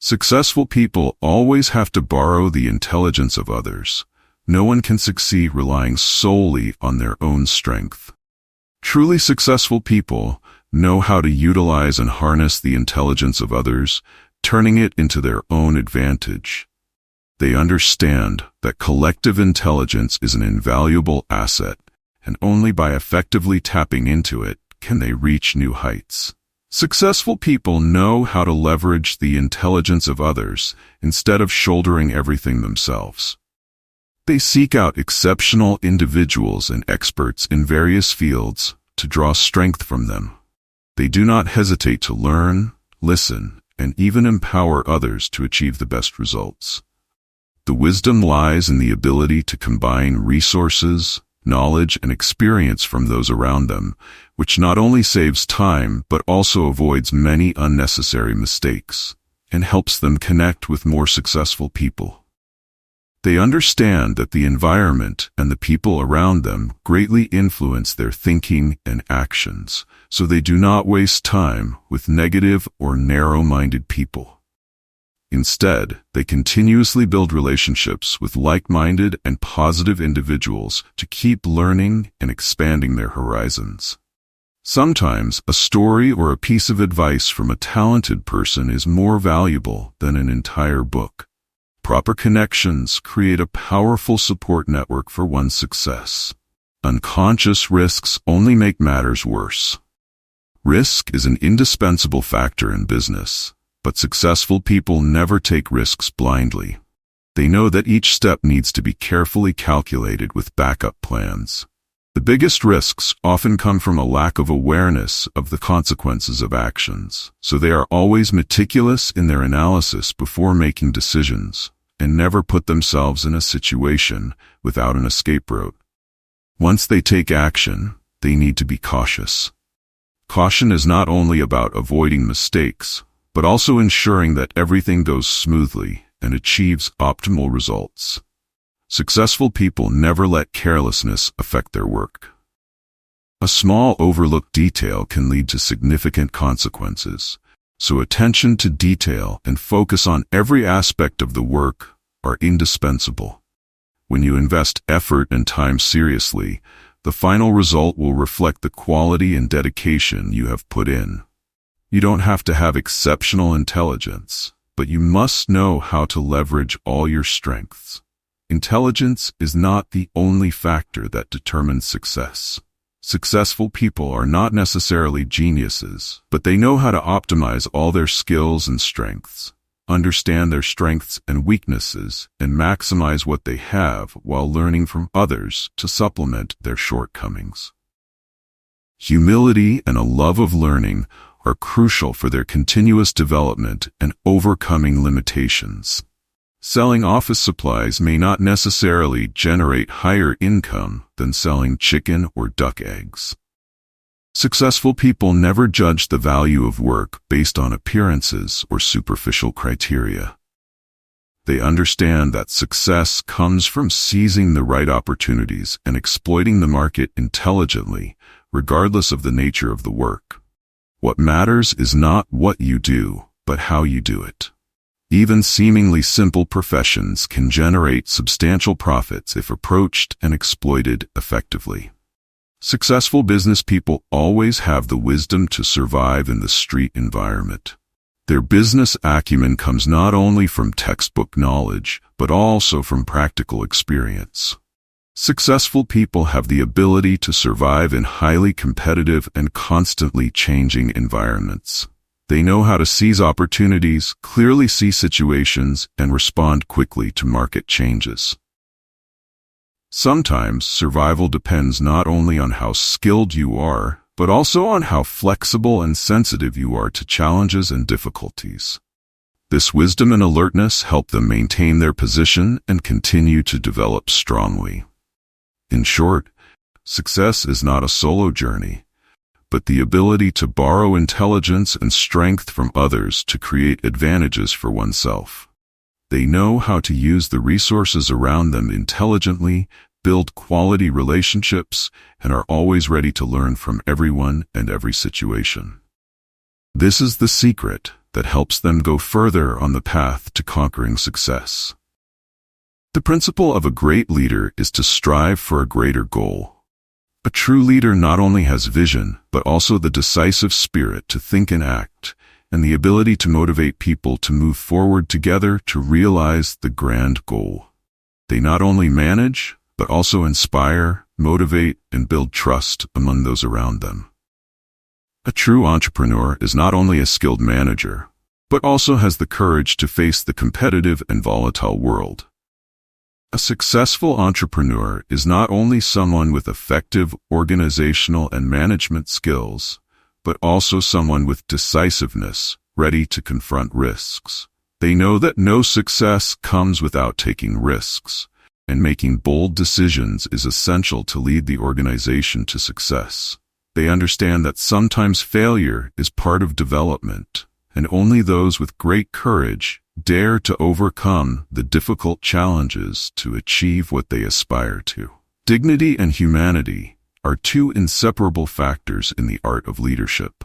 Successful people always have to borrow the intelligence of others. No one can succeed relying solely on their own strength. Truly successful people know how to utilize and harness the intelligence of others, turning it into their own advantage. They understand that collective intelligence is an invaluable asset, and only by effectively tapping into it can they reach new heights. Successful people know how to leverage the intelligence of others instead of shouldering everything themselves. They seek out exceptional individuals and experts in various fields to draw strength from them. They do not hesitate to learn, listen, and even empower others to achieve the best results. The wisdom lies in the ability to combine resources, knowledge, and experience from those around them, which not only saves time but also avoids many unnecessary mistakes and helps them connect with more successful people. They understand that the environment and the people around them greatly influence their thinking and actions, so they do not waste time with negative or narrow-minded people. Instead, they continuously build relationships with like-minded and positive individuals to keep learning and expanding their horizons. Sometimes, a story or a piece of advice from a talented person is more valuable than an entire book. Proper connections create a powerful support network for one's success. Unconscious risks only make matters worse. Risk is an indispensable factor in business. But successful people never take risks blindly. They know that each step needs to be carefully calculated with backup plans. The biggest risks often come from a lack of awareness of the consequences of actions, so they are always meticulous in their analysis before making decisions, and never put themselves in a situation without an escape route. Once they take action, they need to be cautious. Caution is not only about avoiding mistakes, but also ensuring that everything goes smoothly and achieves optimal results. Successful people never let carelessness affect their work. A small overlooked detail can lead to significant consequences, so attention to detail and focus on every aspect of the work are indispensable. When you invest effort and time seriously, the final result will reflect the quality and dedication you have put in. You don't have to have exceptional intelligence, but you must know how to leverage all your strengths. Intelligence is not the only factor that determines success. Successful people are not necessarily geniuses, but they know how to optimize all their skills and strengths, understand their strengths and weaknesses, and maximize what they have while learning from others to supplement their shortcomings. Humility and a love of learning are crucial for their continuous development and overcoming limitations. Selling office supplies may not necessarily generate higher income than selling chicken or duck eggs. Successful people never judge the value of work based on appearances or superficial criteria. They understand that success comes from seizing the right opportunities and exploiting the market intelligently, regardless of the nature of the work. What matters is not what you do, but how you do it. Even seemingly simple professions can generate substantial profits if approached and exploited effectively. Successful business people always have the wisdom to survive in the street environment. Their business acumen comes not only from textbook knowledge, but also from practical experience. Successful people have the ability to survive in highly competitive and constantly changing environments. They know how to seize opportunities, clearly see situations, and respond quickly to market changes. Sometimes survival depends not only on how skilled you are, but also on how flexible and sensitive you are to challenges and difficulties. This wisdom and alertness help them maintain their position and continue to develop strongly. In short, success is not a solo journey, but the ability to borrow intelligence and strength from others to create advantages for oneself. They know how to use the resources around them intelligently, build quality relationships, and are always ready to learn from everyone and every situation. This is the secret that helps them go further on the path to conquering success. The principle of a great leader is to strive for a greater goal. A true leader not only has vision, but also the decisive spirit to think and act, and the ability to motivate people to move forward together to realize the grand goal. They not only manage, but also inspire, motivate, and build trust among those around them. A true entrepreneur is not only a skilled manager, but also has the courage to face the competitive and volatile world. A successful entrepreneur is not only someone with effective organizational and management skills, but also someone with decisiveness, ready to confront risks. They know that no success comes without taking risks, and making bold decisions is essential to lead the organization to success. They understand that sometimes failure is part of development, and only those with great courage dare to overcome the difficult challenges to achieve what they aspire to. Dignity and humanity are two inseparable factors in the art of leadership.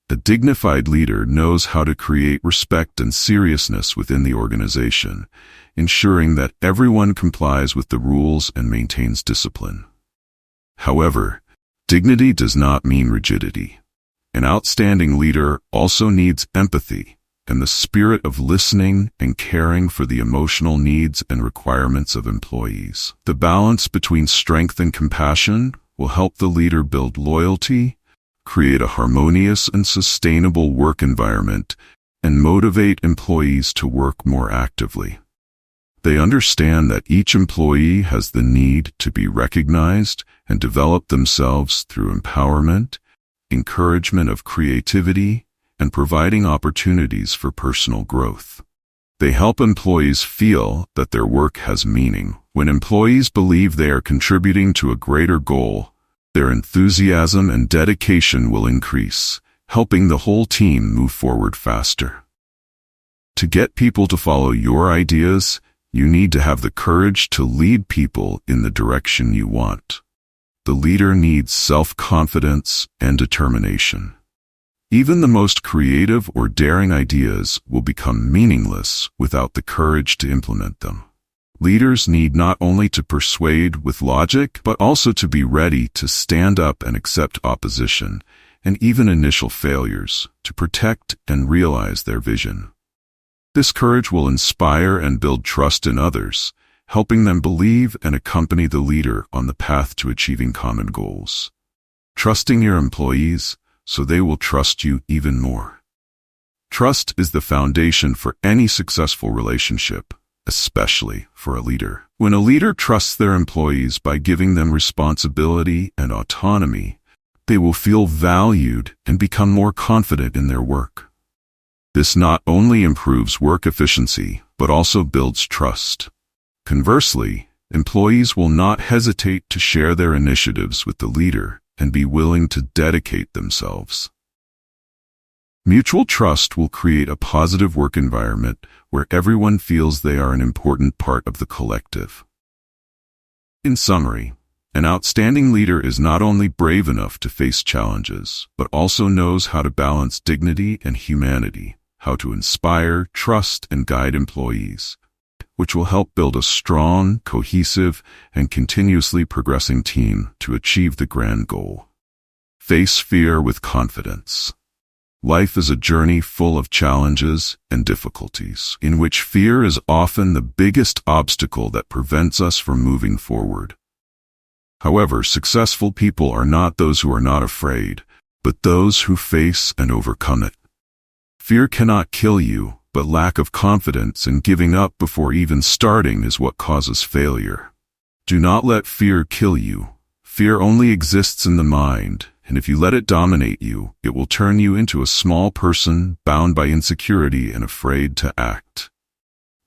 A dignified leader knows how to create respect and seriousness within the organization, ensuring that everyone complies with the rules and maintains discipline. However, dignity does not mean rigidity. An outstanding leader also needs empathy and the spirit of listening and caring for the emotional needs and requirements of employees. The balance between strength and compassion will help the leader build loyalty, create a harmonious and sustainable work environment, and motivate employees to work more actively. They understand that each employee has the need to be recognized and develop themselves through empowerment, encouragement of creativity, and providing opportunities for personal growth. They help employees feel that their work has meaning. When employees believe they are contributing to a greater goal, their enthusiasm and dedication will increase, helping the whole team move forward faster. To get people to follow your ideas, you need to have the courage to lead people in the direction you want. The leader needs self-confidence and determination. Even the most creative or daring ideas will become meaningless without the courage to implement them. Leaders need not only to persuade with logic, but also to be ready to stand up and accept opposition, and even initial failures, to protect and realize their vision. This courage will inspire and build trust in others, helping them believe and accompany the leader on the path to achieving common goals. Trusting your employees, so they will trust you even more. Trust is the foundation for any successful relationship, especially for a leader. When a leader trusts their employees by giving them responsibility and autonomy, they will feel valued and become more confident in their work. This not only improves work efficiency, but also builds trust. Conversely, employees will not hesitate to share their initiatives with the leader and be willing to dedicate themselves. Mutual trust will create a positive work environment where everyone feels they are an important part of the collective. In summary, an outstanding leader is not only brave enough to face challenges, but also knows how to balance dignity and humanity, how to inspire, trust, and guide employees, which will help build a strong, cohesive, and continuously progressing team to achieve the grand goal. Face fear with confidence. Life is a journey full of challenges and difficulties, in which fear is often the biggest obstacle that prevents us from moving forward. However, successful people are not those who are not afraid, but those who face and overcome it. Fear cannot kill you, but lack of confidence and giving up before even starting is what causes failure. Do not let fear kill you. Fear only exists in the mind, and if you let it dominate you, it will turn you into a small person bound by insecurity and afraid to act.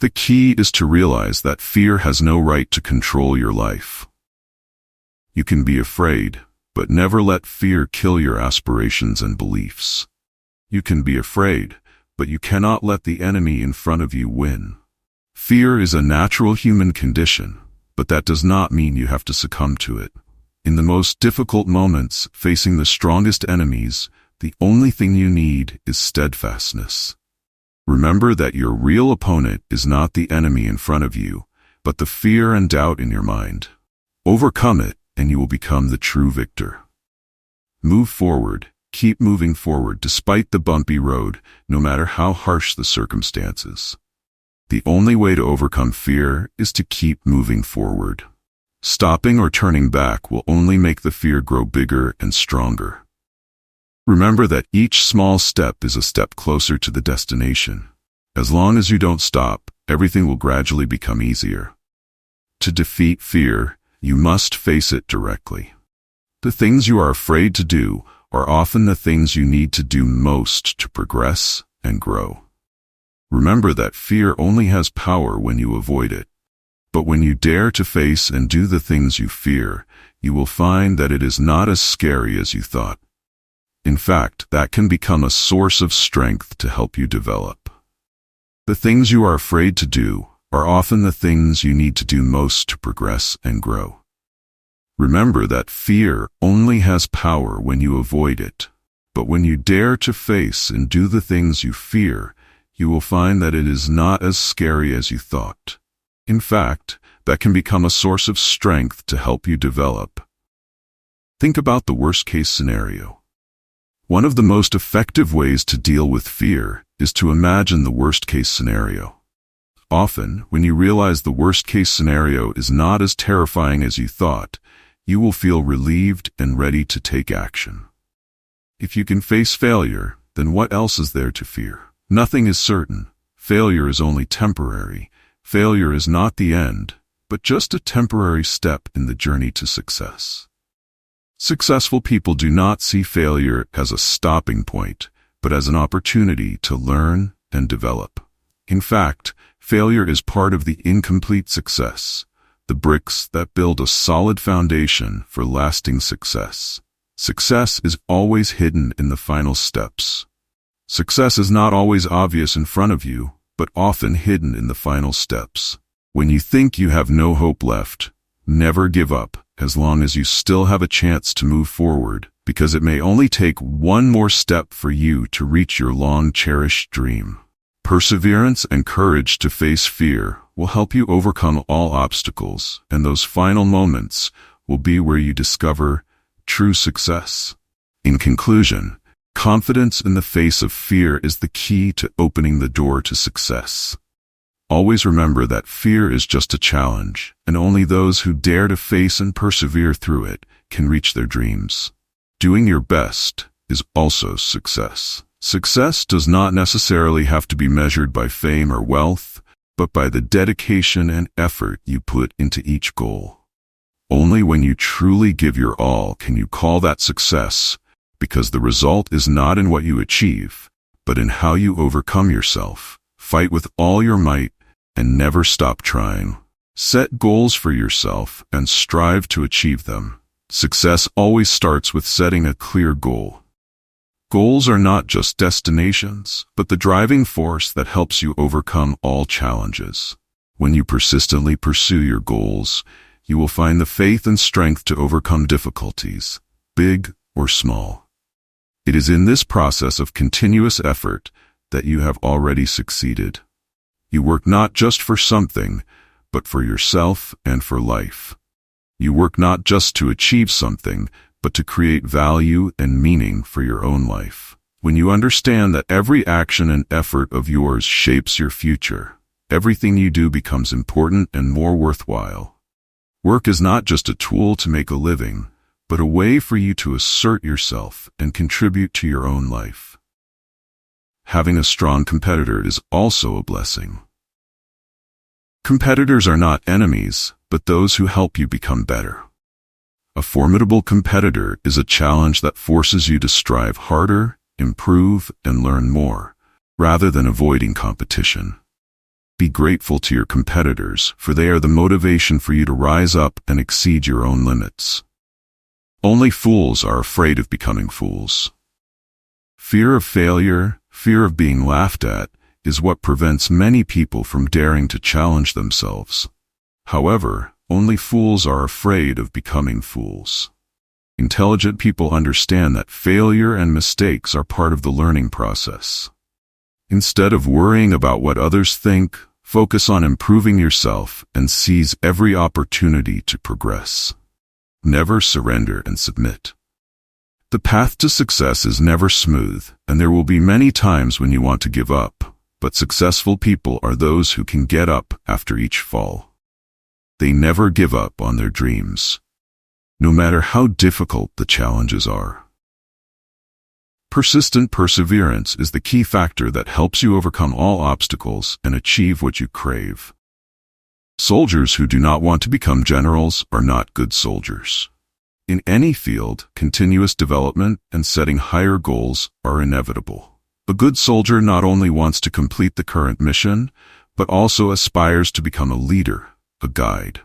The key is to realize that fear has no right to control your life. You can be afraid, but never let fear kill your aspirations and beliefs. You can be afraid, but you cannot let the enemy in front of you win. Fear is a natural human condition, but that does not mean you have to succumb to it. In the most difficult moments, facing the strongest enemies, The only thing you need is steadfastness. Remember that your real opponent is not the enemy in front of you, but the fear and doubt in your mind. Overcome it, and you will become the true victor. Move forward. Keep moving forward despite the bumpy road, no matter how harsh the circumstances. The only way to overcome fear is to keep moving forward. Stopping or turning back will only make the fear grow bigger and stronger. Remember that each small step is a step closer to the destination. As long as you don't stop, everything will gradually become easier. To defeat fear, you must face it directly. The things you are afraid to do are often the things you need to do most to progress and grow. Remember that fear only has power when you avoid it. But when you dare to face and do the things you fear, you will find that it is not as scary as you thought. In fact, that can become a source of strength to help you develop. The things you are afraid to do are often the things you need to do most to progress and grow. Remember that fear only has power when you avoid it. But when you dare to face and do the things you fear, you will find that it is not as scary as you thought. In fact, that can become a source of strength to help you develop. Think about the worst-case scenario. One of the most effective ways to deal with fear is to imagine the worst-case scenario. Often, when you realize the worst-case scenario is not as terrifying as you thought, you will feel relieved and ready to take action. If you can face failure, then what else is there to fear? Nothing is certain. Failure is only temporary. Failure is not the end, but just a temporary step in the journey to success. Successful people do not see failure as a stopping point, but as an opportunity to learn and develop. In fact, failure is part of the incomplete success, the bricks that build a solid foundation for lasting success. Success is always hidden in the final steps. Success is not always obvious in front of you, but often hidden in the final steps. When you think you have no hope left, never give up as long as you still have a chance to move forward, because it may only take one more step for you to reach your long-cherished dream. Perseverance and courage to face fear will help you overcome all obstacles, and those final moments will be where you discover true success. In conclusion, confidence in the face of fear is the key to opening the door to success. Always remember that fear is just a challenge, and only those who dare to face and persevere through it can reach their dreams. Doing your best is also success. Success does not necessarily have to be measured by fame or wealth, but by the dedication and effort you put into each goal. Only when you truly give your all can you call that success, because the result is not in what you achieve, but in how you overcome yourself. Fight with all your might and never stop trying. Set goals for yourself and strive to achieve them. Success always starts with setting a clear goal. Goals are not just destinations, but the driving force that helps you overcome all challenges. When you persistently pursue your goals, you will find the faith and strength to overcome difficulties, big or small. It is in this process of continuous effort that you have already succeeded. You work not just for something, but for yourself and for life. You work not just to achieve something, but to create value and meaning for your own life. When you understand that every action and effort of yours shapes your future, everything you do becomes important and more worthwhile. Work is not just a tool to make a living, but a way for you to assert yourself and contribute to your own life. Having a strong competitor is also a blessing. Competitors are not enemies, but those who help you become better. A formidable competitor is a challenge that forces you to strive harder, improve, and learn more, rather than avoiding competition. Be grateful to your competitors, for they are the motivation for you to rise up and exceed your own limits. Only fools are afraid of becoming fools. Fear of failure, fear of being laughed at, is what prevents many people from daring to challenge themselves. However, only fools are afraid of becoming fools. Intelligent people understand that failure and mistakes are part of the learning process. Instead of worrying about what others think, focus on improving yourself and seize every opportunity to progress. Never surrender and submit. The path to success is never smooth, and there will be many times when you want to give up, but successful people are those who can get up after each fall. They never give up on their dreams, no matter how difficult the challenges are. Persistent perseverance is the key factor that helps you overcome all obstacles and achieve what you crave. Soldiers who do not want to become generals are not good soldiers. In any field, continuous development and setting higher goals are inevitable. A good soldier not only wants to complete the current mission, but also aspires to become a leader, a guide.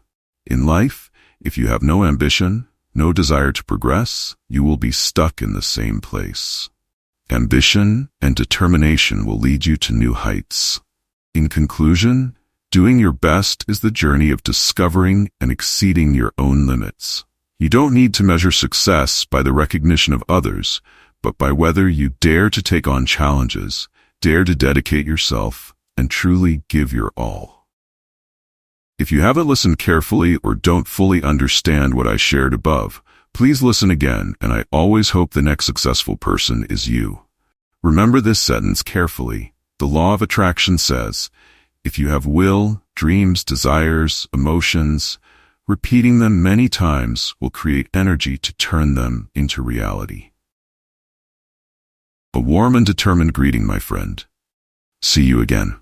In life, if you have no ambition, no desire to progress, you will be stuck in the same place. Ambition and determination will lead you to new heights. In conclusion, doing your best is the journey of discovering and exceeding your own limits. You don't need to measure success by the recognition of others, but by whether you dare to take on challenges, dare to dedicate yourself, and truly give your all. If you haven't listened carefully or don't fully understand what I shared above, please listen again, and I always hope the next successful person is you. Remember this sentence carefully. The law of attraction says, if you have will, dreams, desires, emotions, repeating them many times will create energy to turn them into reality. A warm and determined greeting, my friend. See you again.